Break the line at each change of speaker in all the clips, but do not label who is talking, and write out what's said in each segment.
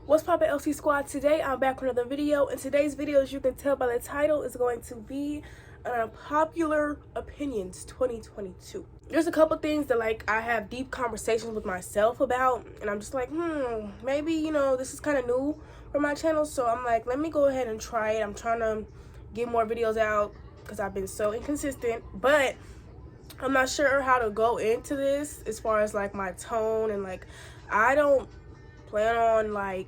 What's poppin', LC Squad? Today I'm back with another video. In today's video, as you can tell by the title, is going to be unpopular opinions 2022. There's a couple things that I have deep conversations with myself about, and I'm just like, maybe this is kind of new for my channel, so I'm like, let me go ahead and try it. I'm trying to get more videos out because I've been so inconsistent, but I'm not sure how to go into this as far as my tone, and I don't plan on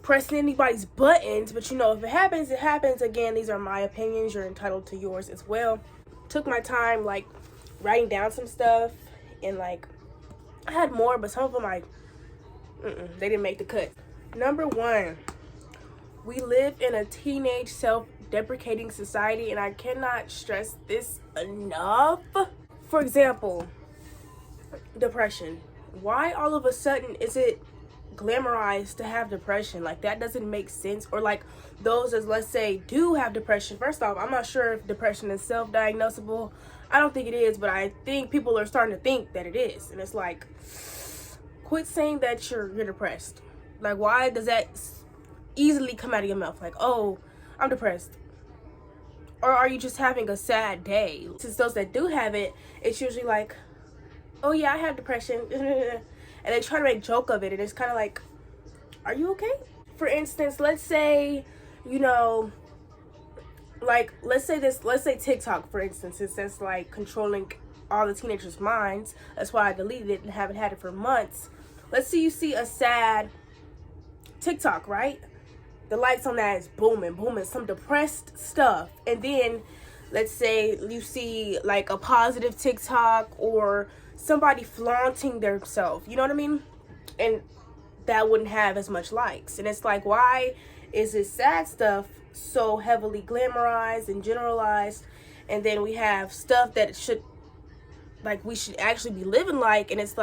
pressing anybody's buttons, but if it happens, it happens. Again, these are my opinions. You're entitled to yours as well. Took my time writing down some stuff, and I had more, but some of them they didn't make the cut. Number one, we live in a teenage self-deprecating society, and I cannot stress this enough. For example, depression. Why all of a sudden is it glamorized to have depression? That doesn't make sense. Or those that, let's say, do have depression. First off, I'm not sure if depression is self-diagnosable. I don't think it is, but I think people are starting to think that it is, and it's quit saying that you're depressed. Why does that easily come out of your mouth? Oh, I'm depressed. Or are you just having a sad day? Since those that do have it, it's usually oh yeah, I have depression, and they try to make joke of it, and it's kind of are you okay? For instance, let's say, let's say TikTok, for instance, since that's controlling all the teenagers' minds. That's why I deleted it and haven't had it for months. Let's say you see a sad TikTok, right? The likes on that is booming, some depressed stuff. And then let's say you see a positive TikTok or somebody flaunting themselves, you know what I mean? And that wouldn't have as much likes. And it's why is this sad stuff so heavily glamorized and generalized? And then we have stuff that should, we should actually be living and it's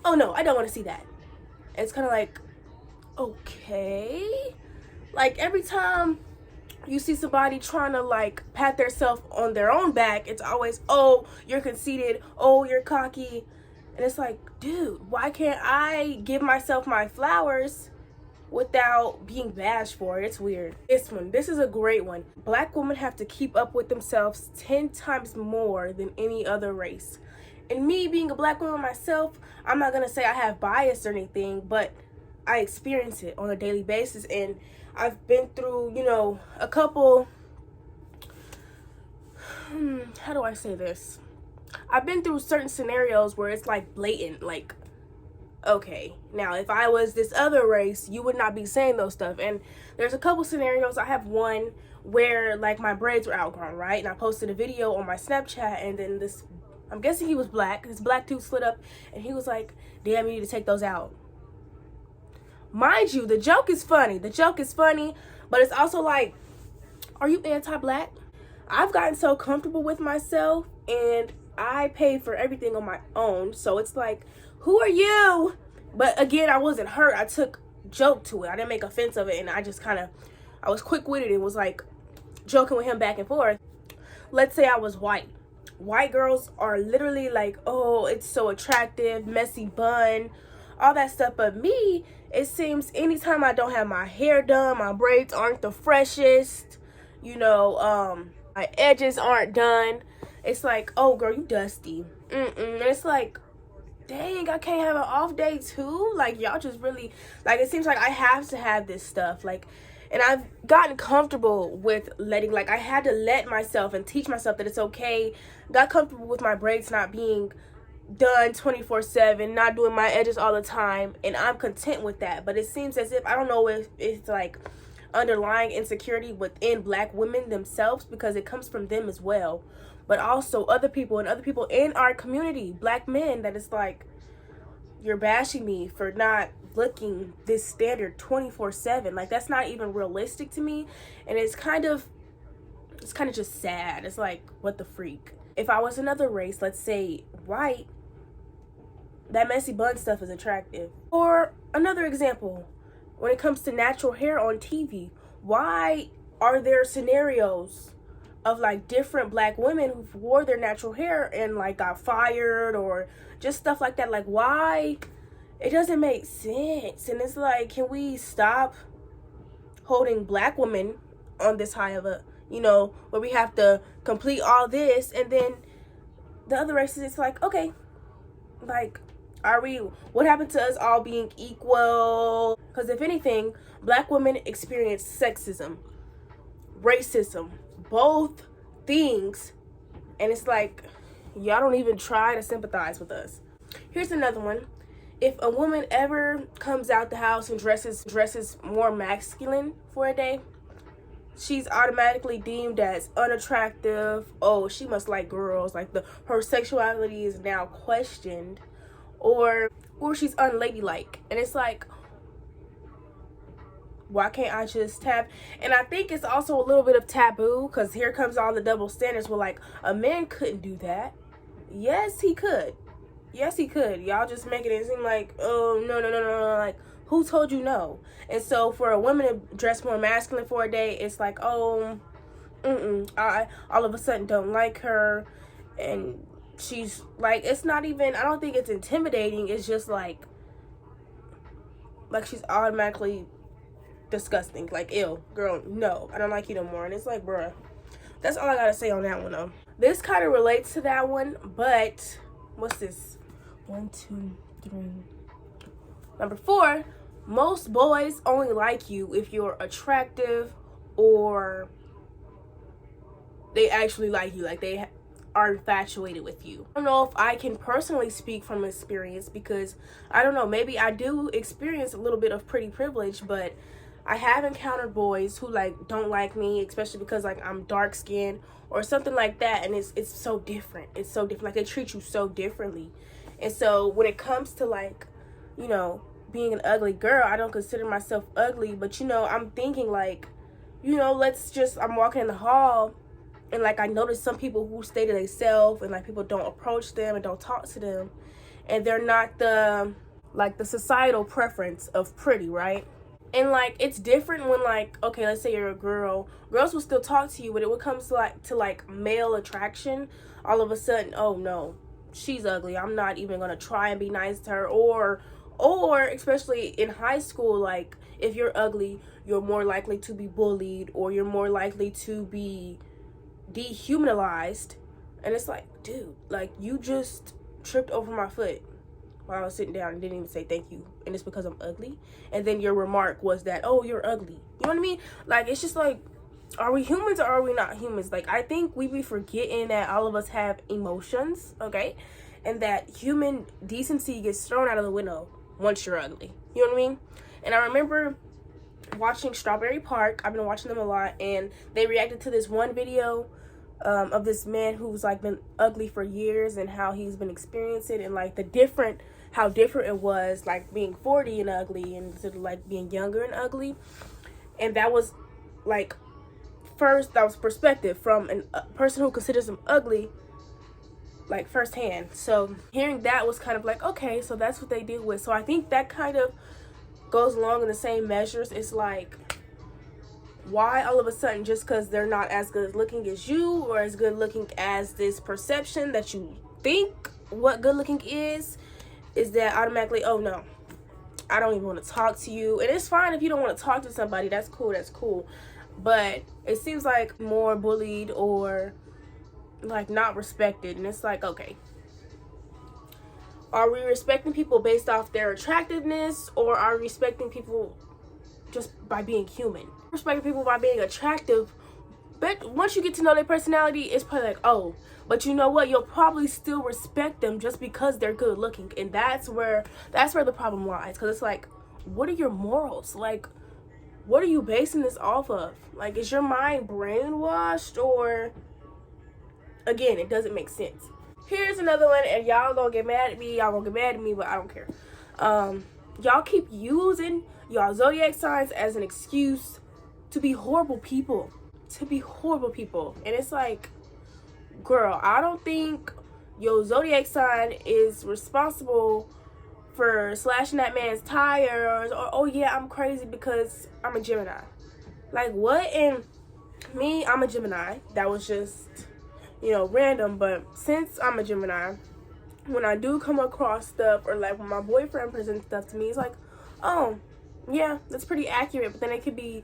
oh no, I don't want to see that. And it's kind of okay. Every time you see somebody trying to pat themselves on their own back, it's always, oh, you're conceited, oh, you're cocky. And it's dude, why can't I give myself my flowers without being bashed for it? It's weird. This is a great one. Black women have to keep up with themselves 10 times more than any other race. And me being a black woman myself, I'm not gonna say I have bias or anything, but I experience it on a daily basis, and I've been through, a couple, how do I say this? I've been through certain scenarios where it's blatant, okay, now if I was this other race, you would not be saying those stuff. And there's a couple scenarios. I have one where my braids were outgrown, right? And I posted a video on my Snapchat, and then I'm guessing he was black, his black dude slid up, and he was damn, you need to take those out. Mind you, the joke is funny, but it's also are you anti-black? I've gotten so comfortable with myself, and I pay for everything on my own, so it's who are you? But again, I wasn't hurt. I took joke to it. I didn't make offense of it, and I just I was quick-witted and was joking with him back and forth. Let's say I was white. White girls are literally oh, it's so attractive, messy bun, all that stuff. But me, it seems anytime I don't have my hair done, my braids aren't the freshest, my edges aren't done, it's oh girl, you dusty. And it's dang, I can't have an off day too? Y'all just really, it seems I have to have this stuff, and I've gotten comfortable with letting, I had to let myself and teach myself that it's okay. Got comfortable with my braids not being done 24/7, not doing my edges all the time, and I'm content with that. But it seems as if, I don't know if it's underlying insecurity within black women themselves, because it comes from them as well, but also other people in our community, black men, that it's you're bashing me for not looking this standard 24/7. That's not even realistic to me, and it's kind of just sad. It's what the freak? If I was another race, let's say white, that messy bun stuff is attractive. Or another example, when it comes to natural hair on TV, why are there scenarios of different black women who wore their natural hair and got fired, or just stuff like that? Why It doesn't make sense. And it's like, can we stop holding black women on this high of a, where we have to complete all this, and then the other races, it's like, okay, like, what happened to us all being equal? Because if anything, black women experience sexism, racism, both things, and it's like, y'all don't even try to sympathize with us. Here's another one. If a woman ever comes out the house and dresses more masculine for a day, she's automatically deemed as unattractive. Oh, she must like girls. Like her sexuality is now questioned, or she's unladylike. And it's like, why can't I just have? And I think it's also a little bit of taboo, because here comes all the double standards. Where like, a man couldn't do that. Yes, he could. Yes, he could. Y'all just making it seem like, oh, no. Like, who told you no? And so for a woman to dress more masculine for a day, it's like, oh, I all of a sudden don't like her. And she's like, it's not even, I don't think it's intimidating. It's just like she's automatically disgusting. Like, ew, girl, no, I don't like you no more. And it's like, bruh, that's all I gotta say on that one, though. This kind of relates to that one, but what's this? 1, 2, 3. Number 4, most boys only like you if you're attractive, or they actually like you, like they are infatuated with you. I don't know if I can personally speak from experience, because I don't know, maybe I do experience a little bit of pretty privilege, but I have encountered boys who like don't like me, especially because like I'm dark skinned or something like that, and it's so different. It's so different. Like, they treat you so differently. And so when it comes to like, being an ugly girl, I don't consider myself ugly, but I'm thinking like, I'm walking in the hall, and like I noticed some people who stay to themselves, and like people don't approach them and don't talk to them, and they're not the societal preference of pretty, right? And like, it's different when like, okay, let's say you're a girl, girls will still talk to you, but it comes to like male attraction, all of a sudden, oh no, she's ugly, I'm not even gonna try and be nice to her. Or especially in high school, like, if you're ugly, you're more likely to be bullied, or you're more likely to be dehumanized. And it's like, dude, like, you just tripped over my foot while I was sitting down and didn't even say thank you, and it's because I'm ugly. And then your remark was that, oh, you're ugly. You know what I mean? Like, it's just like, are we humans or are we not humans? Like, I think we be forgetting that all of us have emotions, okay? And that human decency gets thrown out of the window once you're ugly. You know what I mean? And I remember watching Strawberry Park. I've been watching them a lot, and they reacted to this one video of this man who's like been ugly for years, and how he's been experiencing it, and like how different it was, like being 40 and ugly, and instead of like being younger and ugly. And that was like, first, that was perspective from a person who considers him ugly, like firsthand. So hearing that was kind of like, okay, so that's what they deal with. So I think that kind of goes along in the same measures. It's like, why all of a sudden, just because they're not as good looking as you, or as good looking as this perception that you think what good looking is that automatically, oh no, I don't even want to talk to you. And it's fine if you don't want to talk to somebody, that's cool. But it seems like more bullied or like not respected. And it's like, okay, are we respecting people based off their attractiveness, or are we respecting people just by being human? Respecting people by being attractive, but once you get to know their personality, it's probably like, oh, but you know what, you'll probably still respect them just because they're good looking. And that's where the problem lies. Because it's like, what are your morals? Like, what are you basing this off of? Like, is your mind brainwashed? Or, again, it doesn't make sense. Here's another one, and y'all gonna get mad at me, but I don't care. Y'all keep using y'all zodiac signs as an excuse to be horrible people. And it's like, girl, I don't think your zodiac sign is responsible for slashing that man's tires, or, oh yeah, I'm crazy because I'm a Gemini. Like, what? And me, I'm a Gemini. That was just, random. But since I'm a Gemini, when I do come across stuff, or like when my boyfriend presents stuff to me, it's like, oh, yeah, that's pretty accurate. But then it could be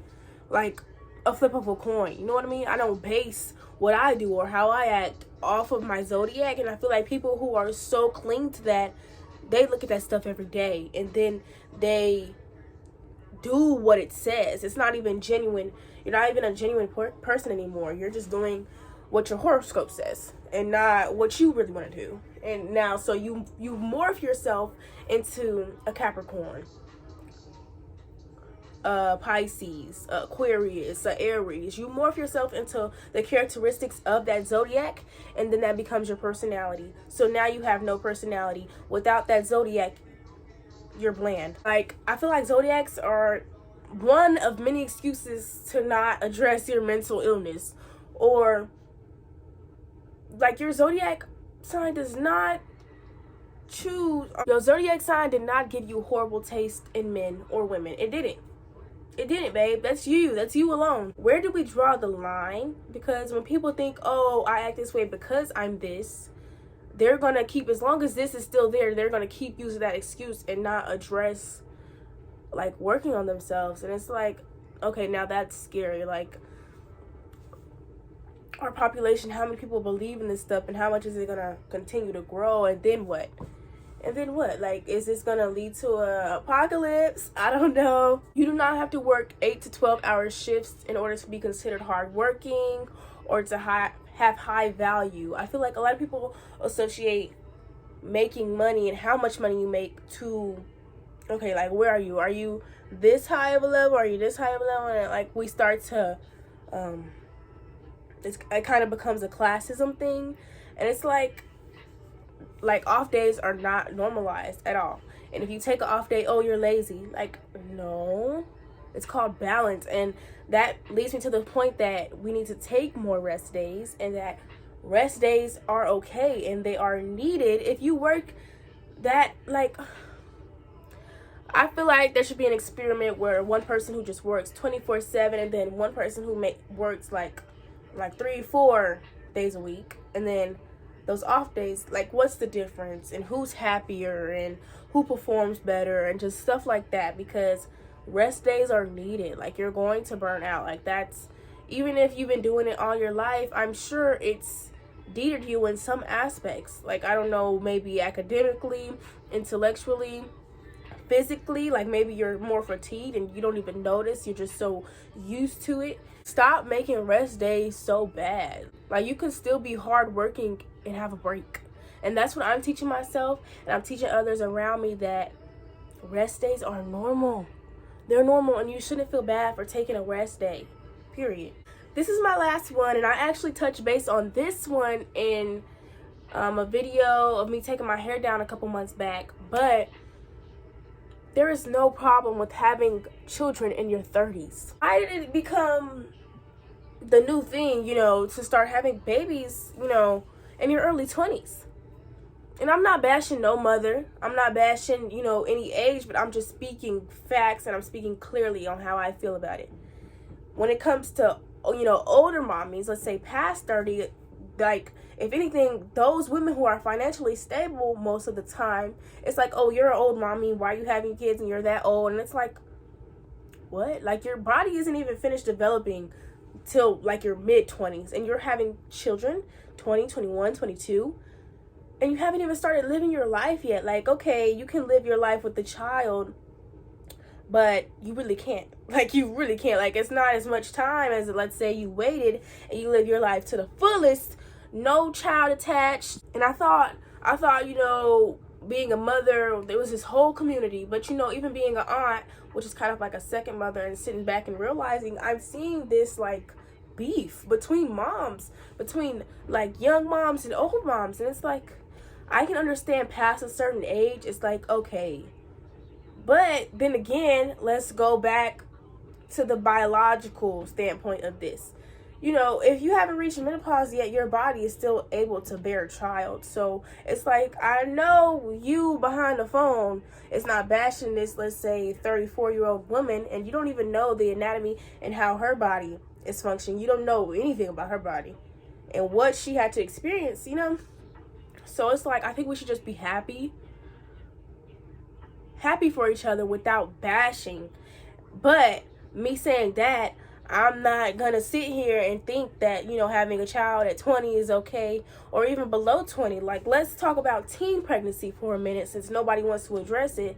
like a flip of a coin. You know what I mean? I don't base what I do or how I act off of my zodiac. And I feel like people who are so cling to that, they look at that stuff every day and then they do what it says. It's not even genuine. You're not even a genuine person anymore. You're just doing what your horoscope says and not what you really want to do. And now, so you morph yourself into a Capricorn, Pisces, Aquarius, Aries. You morph yourself into the characteristics of that zodiac, and then that becomes your personality. So now you have no personality. Without that zodiac, you're bland. Like, I feel like zodiacs are one of many excuses to not address your mental illness, or like your zodiac sign does not choose. Your zodiac sign did not give you horrible taste in men or women. It didn't. It didn't, babe. That's you. That's you alone. Where do we draw the line? Because when people think, oh, I act this way because I'm this, they're going to keep, as long as this is still there, they're going to keep using that excuse and not address, like, working on themselves. And it's like, okay, now that's scary. Like, our population, how many people believe in this stuff, and how much is it going to continue to grow? And then what? And then what? Like, is this going to lead to a apocalypse? I don't know. You do not have to work 8 to 12 hour shifts in order to be considered hardworking or to have high value. I feel like a lot of people associate making money and how much money you make to, okay, like, where are you? Are you this high of a level? Are you this high of a level? And like, we start to, it kind of becomes a classism thing. And it's like off days are not normalized at all. And if you take an off day, oh, you're lazy. Like, no, it's called balance. And that leads me to the point that we need to take more rest days, and that rest days are okay and they are needed. If you work that, like, I feel like there should be an experiment where one person who just works 24/7, and then one person who works like 3-4 days a week, and then those off days, like, what's the difference, and who's happier, and who performs better, and just stuff like that. Because rest days are needed. Like, you're going to burn out. Like, that's, even if you've been doing it all your life, I'm sure it's deterred you in some aspects. Like, I don't know, maybe academically, intellectually, physically. Like, maybe you're more fatigued and you don't even notice. You're just so used to it. Stop making rest days so bad. Like, you can still be hardworking and have a break. And that's what I'm teaching myself, and I'm teaching others around me, that rest days are normal. They're normal, and you shouldn't feel bad for taking a rest day, period. This is my last one, and I actually touched base on this one in a video of me taking my hair down a couple months back. But there is no problem with having children in your 30s. Why did it become the new thing, to start having babies, in your early 20s? And I'm not bashing no mother. I'm not bashing, any age, but I'm just speaking facts, and I'm speaking clearly on how I feel about it. When it comes to, older mommies, let's say past 30, like, if anything, those women who are financially stable most of the time, it's like, oh, you're an old mommy, why are you having kids and you're that old? And it's like, what? Like, your body isn't even finished developing till like your mid-20s, and you're having children 20, 21, 22, and you haven't even started living your life yet. Like, okay, you can live your life with the child, but you really can't. Like, you really can't. Like, it's not as much time as, let's say, you waited and you live your life to the fullest, no child attached. And I thought, being a mother, there was this whole community. But, even being an aunt, which is kind of like a second mother, and sitting back and realizing I'm seeing this, like, beef between moms, between, like, young moms and old moms. And it's like, I can understand past a certain age, it's like, okay. But then again, let's go back to the biological standpoint of this. If you haven't reached menopause yet, your body is still able to bear a child. So it's like, I know you behind the phone is not bashing this, let's say, 34-year-old woman, and you don't even know the anatomy and how her body is functioning. You don't know anything about her body and what she had to experience, So it's like, I think we should just be happy for each other without bashing. But me saying that, I'm not gonna sit here and think that, you know, having a child at 20 is okay, or even below 20. Like, let's talk about teen pregnancy for a minute, since nobody wants to address it.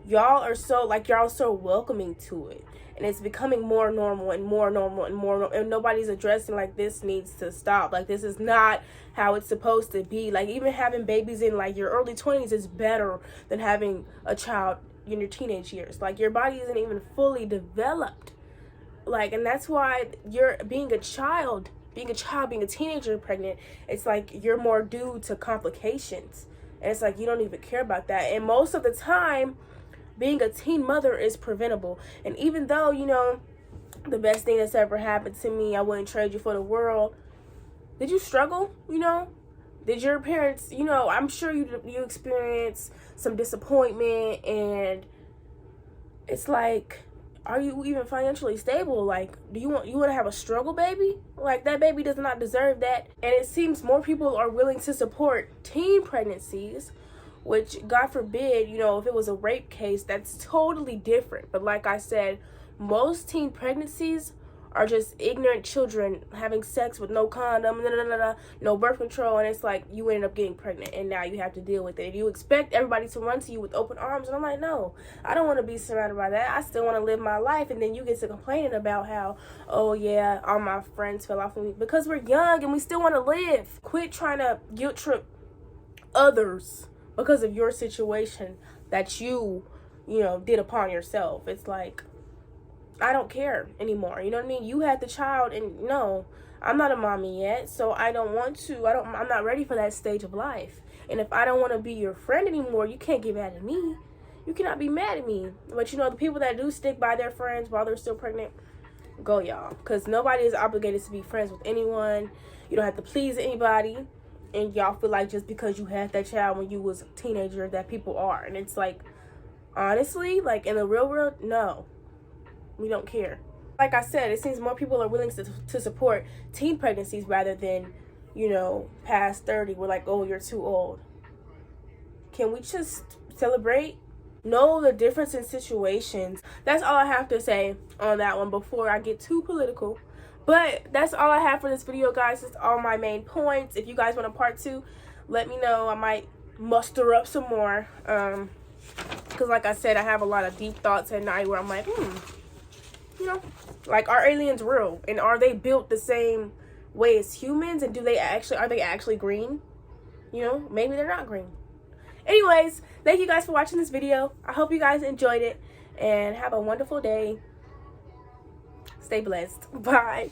Y'all are so, like, y'all are so welcoming to it, and it's becoming more normal and more normal and more normal, and nobody's addressing, like, this needs to stop. Like, this is not how it's supposed to be. Like, even having babies in, like, your early 20s is better than having a child in your teenage years. Like, your body isn't even fully developed. Like, and that's why you're being a teenager pregnant, it's like you're more due to complications, and it's like you don't even care about that. And most of the time, being a teen mother is preventable. And even though, you know, the best thing that's ever happened to me, I wouldn't trade you for the world, did you struggle? You know, did your parents, you know, I'm sure you experienced some disappointment, and it's like, are you even financially stable? Like, do you want to have a struggle baby? Like, that baby does not deserve that. And it seems more people are willing to support teen pregnancies, which, God forbid, you know, if it was a rape case, that's totally different. But like I said, most teen pregnancies are just ignorant children having sex with no condom, no birth control, and it's like you ended up getting pregnant, and now you have to deal with it. And you expect everybody to run to you with open arms, and I'm like, no, I don't want to be surrounded by that. I still want to live my life. And then you get to complaining about how, oh yeah, all my friends fell off of me, because we're young and we still want to live. Quit trying to guilt trip others because of your situation that you know, did upon yourself. It's like, I don't care anymore. You know what I mean? You had the child, and no, I'm not a mommy yet, so I don't want to. I'm not ready for that stage of life. And if I don't want to be your friend anymore, you can't get mad at me. You cannot be mad at me. But you know, the people that do stick by their friends while they're still pregnant, go y'all. Because nobody is obligated to be friends with anyone. You don't have to please anybody. And y'all feel like just because you had that child when you was a teenager that people are. And it's like, honestly, like, in the real world, no. We don't care. Like I said, it seems more people are willing to support teen pregnancies rather than, you know, past 30. We're like, oh, you're too old. Can we just celebrate? Know the difference in situations. That's all I have to say on that one before I get too political. But that's all I have for this video, guys. It's all my main points. If you guys want a part 2, let me know. I might muster up some more. Because like I said, I have a lot of deep thoughts at night where I'm like, you know, like, are aliens real? And are they built the same way as humans? And are they actually green? You know, maybe they're not green. Anyways, thank you guys for watching this video. I hope you guys enjoyed it, and have a wonderful day. Stay blessed. Bye.